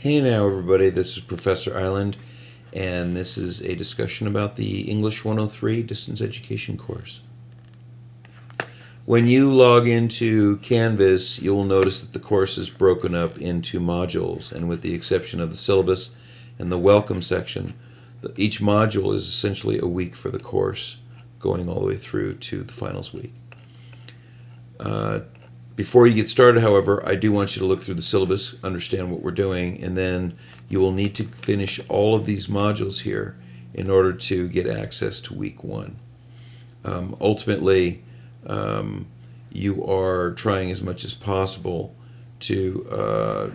Hey now, everybody, this is Professor Island, and this is a discussion about the English 103 distance education course. When you log into Canvas, you'll notice that the course is broken up into modules, and with the exception of the syllabus and the welcome section, each module is essentially a week for the course, going all the way through to the finals week. Before you get started, however, I do want you to look through the syllabus, understand what we're doing, and then you will need to finish all of these modules here in order to get access to week one. Ultimately, you are trying as much as possible to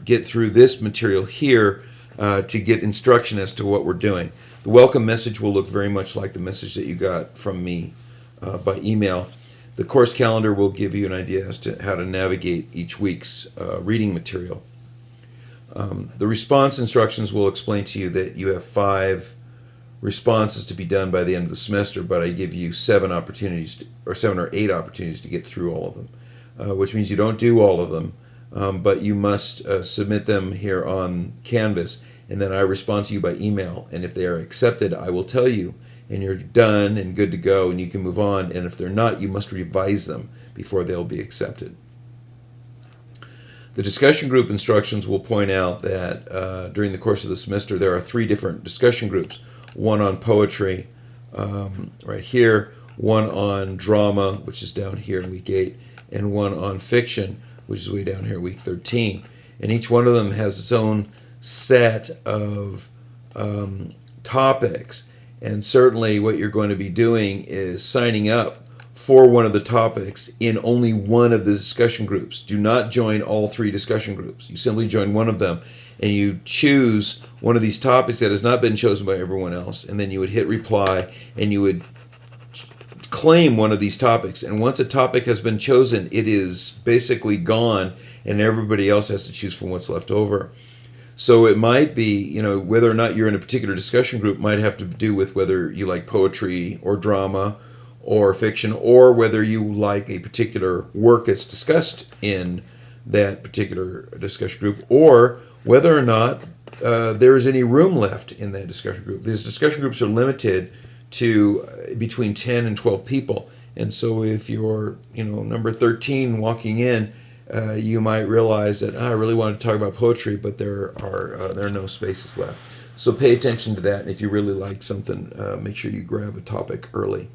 get through this material here to get instruction as to what we're doing. The welcome message will look very much like the message that you got from me by email. The course calendar will give you an idea as to how to navigate each week's reading material. The response instructions will explain to you that you have 5 responses to be done by the end of the semester, but I give you 7 opportunities, or 7 or 8 opportunities to get through all of them, which means you don't do all of them, but you must submit them here on Canvas, and then I respond to you by email, and if they are accepted, I will tell you, and you're done and good to go, and you can move on. And if they're not, you must revise them before they'll be accepted. The discussion group instructions will point out that during the course of the semester there are 3 different discussion groups. One on poetry, right here, one on drama, which is down here in week 8, and one on fiction, which is way down here week 13. And each one of them has its own set of topics. And certainly what you're going to be doing is signing up for one of the topics in only one of the discussion groups. Do not join all 3 discussion groups. You simply join one of them, and you choose one of these topics that has not been chosen by everyone else, and then you would hit reply, and you would claim one of these topics. And once a topic has been chosen, it is basically gone, and everybody else has to choose from what's left over. So it might be, whether or not you're in a particular discussion group might have to do with whether you like poetry or drama or fiction, or whether you like a particular work that's discussed in that particular discussion group, or whether or not there is any room left in that discussion group. These discussion groups are limited to between 10 and 12 people. And so if you're, number 13 walking in, you might realize that I really want to talk about poetry, but there are no spaces left. So pay attention to that, and if you really like something, make sure you grab a topic early.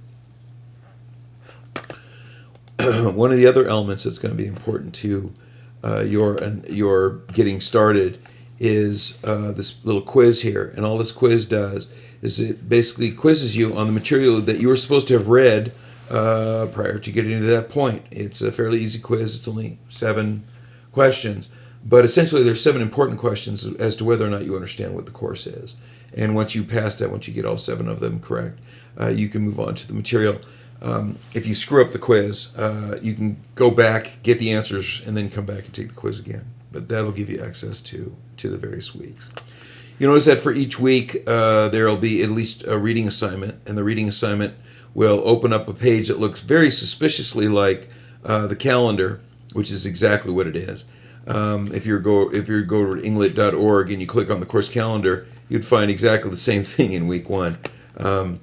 One of the other elements that's going to be important to your getting started is this little quiz here, and all this quiz does is it basically quizzes you on the material that you were supposed to have read prior to getting to that point. It's a fairly easy quiz. It's only 7 questions, but essentially there's 7 important questions as to whether or not you understand what the course is. And once you pass that, once you get all 7 of them correct, you can move on to the material. If you screw up the quiz, you can go back, get the answers, and then come back and take the quiz again. But that'll give you access to the various weeks. You notice that for each week there will be at least a reading assignment, and the reading assignment will open up a page that looks very suspiciously like the calendar, which is exactly what it is. If you go to englit.org and you click on the course calendar, you'd find exactly the same thing in week 1. And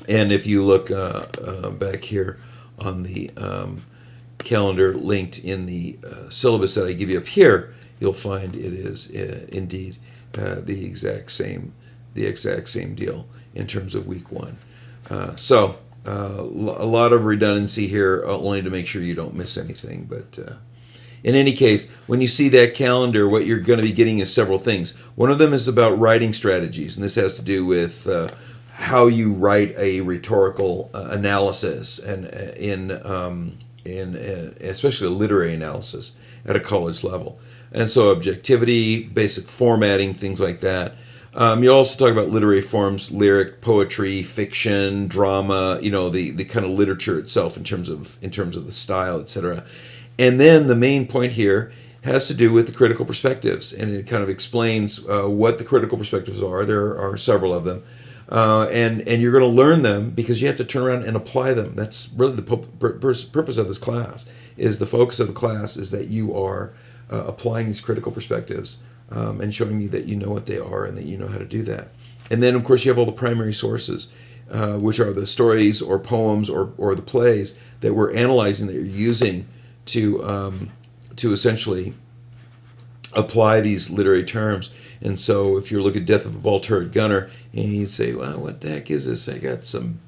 if you look back here on the calendar linked in the syllabus that I give you up here, you'll find it is indeed the exact same deal in terms of week 1. So a lot of redundancy here, only to make sure you don't miss anything. But in any case, when you see that calendar, what you're going to be getting is several things. One of them is about writing strategies, and this has to do with how you write a rhetorical analysis, and in especially a literary analysis at a college level. And so objectivity, basic formatting, things like that. You also talk about literary forms, lyric, poetry, fiction, drama, the kind of literature itself in terms of the style, etc. And then the main point here has to do with the critical perspectives, and it kind of explains what the critical perspectives are. There are several of them. And you're going to learn them because you have to turn around and apply them. That's really the purpose of this class. Is the focus of the class is that you are applying these critical perspectives and showing me that you know what they are and that you know how to do that. And then, of course, you have all the primary sources, which are the stories or poems or the plays that we're analyzing, that you're using to essentially apply these literary terms. And so if you look at Death of a Ball Turret Gunner and you say, well, what the heck is this? I got some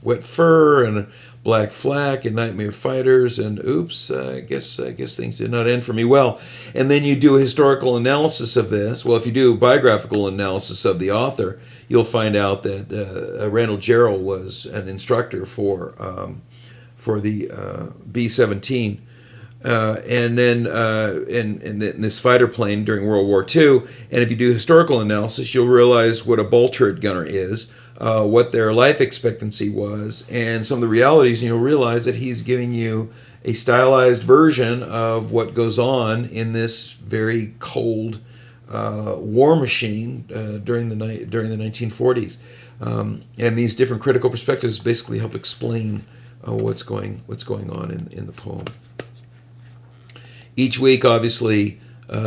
wet fur and a black flak and nightmare fighters and oops, I guess things did not end for me well. And then you do a historical analysis of this. Well, if you do a biographical analysis of the author, you'll find out that Randall Jarrell was an instructor for the B-17. And then in this fighter plane during World War II. And if you do historical analysis, you'll realize what a ball turret gunner is, what their life expectancy was, and some of the realities. And you'll realize that he's giving you a stylized version of what goes on in this very cold war machine during the 1940s. And these different critical perspectives basically help explain what's going on in the poem. Each week, obviously,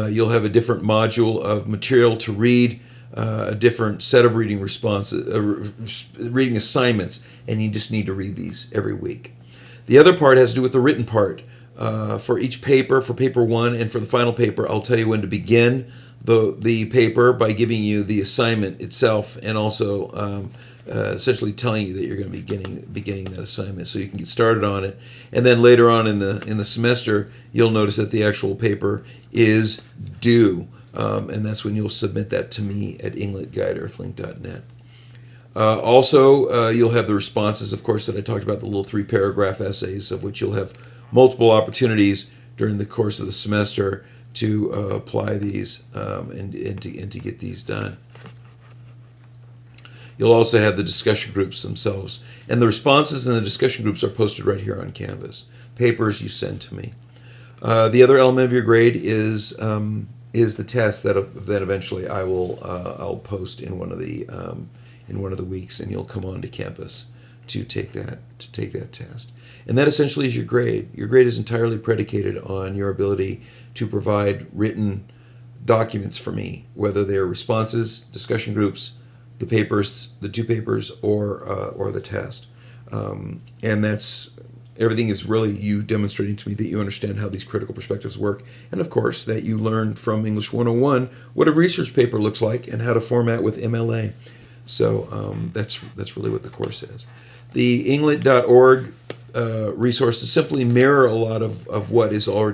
you'll have a different module of material to read, a different set of reading responses, reading assignments, and you just need to read these every week. The other part has to do with the written part. For each paper, for paper 1 and for the final paper, I'll tell you when to begin the paper by giving you the assignment itself and also essentially telling you that you're going to be beginning that assignment, so you can get started on it. And then later on in the semester, you'll notice that the actual paper is due, and that's when you'll submit that to me at engletguideearthlink.net. Also, you'll have the responses, of course, that I talked about, the little 3-paragraph essays, of which you'll have multiple opportunities during the course of the semester to apply these and to get these done. You'll also have the discussion groups themselves. And the responses in the discussion groups are posted right here on Canvas. Papers you send to me. The other element of your grade is the test that eventually I'll post in one of the weeks, and you'll come onto campus to take that test. And that essentially is your grade. Your grade is entirely predicated on your ability to provide written documents for me, whether they're responses, discussion groups, the papers, the 2 papers, or the test. And that's everything is really you demonstrating to me that you understand how these critical perspectives work, and of course that you learned from English 101 what a research paper looks like and how to format with MLA. So that's really what the course is. The englet.org resources simply mirror a lot of what is on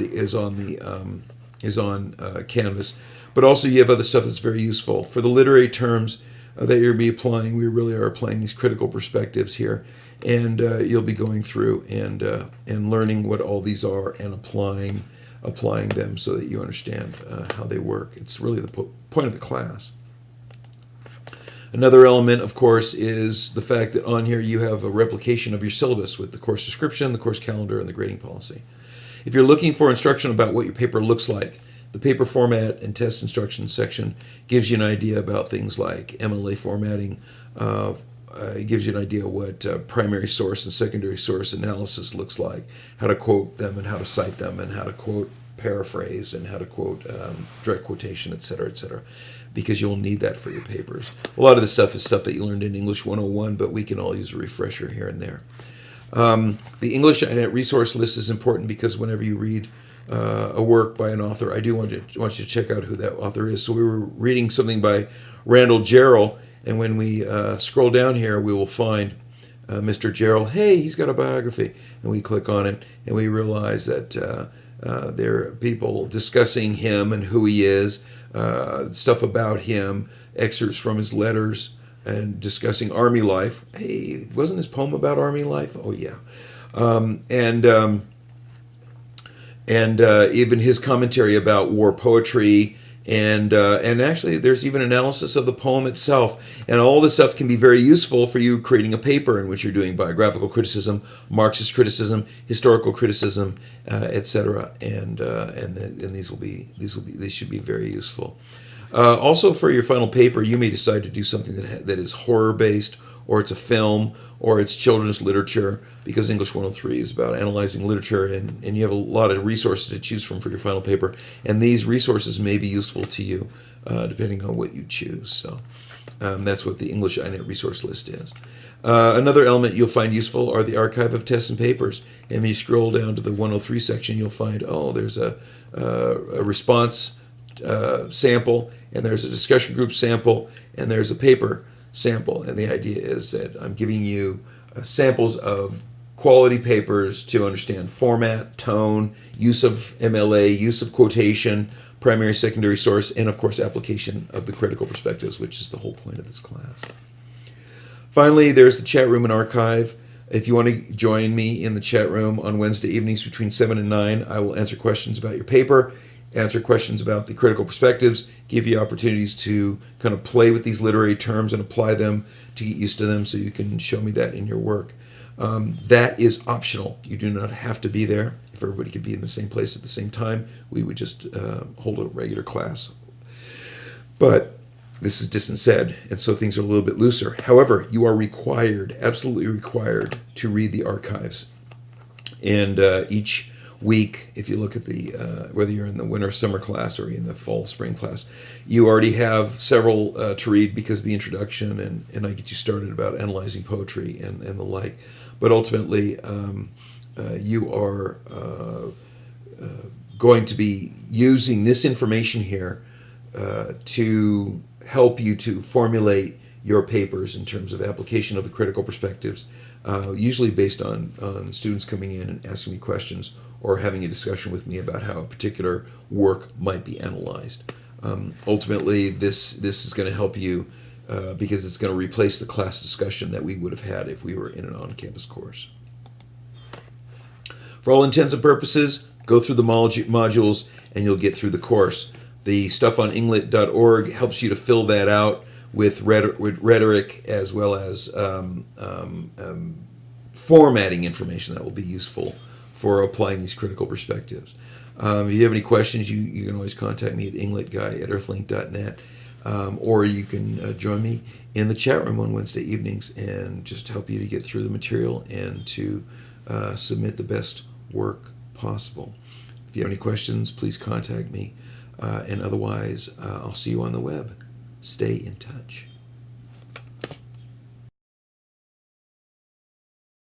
Canvas, but also you have other stuff that's very useful for the literary terms that you'll be applying. We really are applying these critical perspectives here, and you'll be going through and learning what all these are and applying them so that you understand how they work. It's really the point of the class. Another element, of course, is the fact that on here you have a replication of your syllabus with the course description, the course calendar, and the grading policy. If you're looking for instruction about what your paper looks like, the paper format and test instructions section gives you an idea about things like MLA formatting. It gives you an idea what primary source and secondary source analysis looks like, how to quote them and how to cite them, and how to quote paraphrase and how to quote direct quotation, etc., because you'll need that for your papers. A lot of this stuff is stuff that you learned in English 101, but we can all use a refresher here and there. The English resource list is important because whenever you read a work by an author, I do want you to check out who that author is. So we were reading something by Randall Jarrell, and when we scroll down here, we will find Mr. Jarrell. Hey, he's got a biography, and we click on it, and we realize that there are people discussing him and who he is, stuff about him, excerpts from his letters, and discussing Army life. Hey, wasn't his poem about Army life? Oh yeah, and even his commentary about war poetry, and actually there's even analysis of the poem itself, and all this stuff can be very useful for you creating a paper in which you're doing biographical criticism, Marxist criticism, historical criticism, etc. And these should be very useful. Also, for your final paper, you may decide to do something that is horror based or it's a film, or it's children's literature, because English 103 is about analyzing literature, and you have a lot of resources to choose from for your final paper. And these resources may be useful to you depending on what you choose. So that's what the English INET resource list is. Another element you'll find useful are the archive of tests and papers. And when you scroll down to the 103 section, you'll find, there's a response sample, and there's a discussion group sample, and there's a paper sample. And the idea is that I'm giving you samples of quality papers to understand format, tone, use of MLA, use of quotation, primary, secondary source, and of course application of the critical perspectives, which is the whole point of this class. Finally, there's the chat room and archive. If you want to join me in the chat room on Wednesday evenings between 7 and 9, I will answer questions about your paper, answer questions about the critical perspectives, give you opportunities to kind of play with these literary terms and apply them to get used to them, so you can show me that in your work. That is optional. You do not have to be there. If everybody could be in the same place at the same time, we would just hold a regular class. But this is distance ed, and so things are a little bit looser. However, you are required, absolutely required, to read the archives. And each week, if you look at the, whether you're in the winter, summer class or in the fall, spring class, you already have several to read because of the introduction, and I get you started about analyzing poetry and the like. But ultimately, you are going to be using this information here to help you to formulate your papers in terms of application of the critical perspectives, usually based on students coming in and asking me questions or having a discussion with me about how a particular work might be analyzed. Ultimately, this is going to help you because it's going to replace the class discussion that we would have had if we were in an on-campus course. For all intents and purposes, go through the modules and you'll get through the course. The stuff on inglit.org helps you to fill that out with rhetoric as well as formatting information that will be useful for applying these critical perspectives. If you have any questions, you can always contact me at inglitguy@earthlink.net, or you can join me in the chat room on Wednesday evenings and just help you to get through the material and to submit the best work possible. If you have any questions, please contact me. And otherwise, I'll see you on the web. Stay in touch.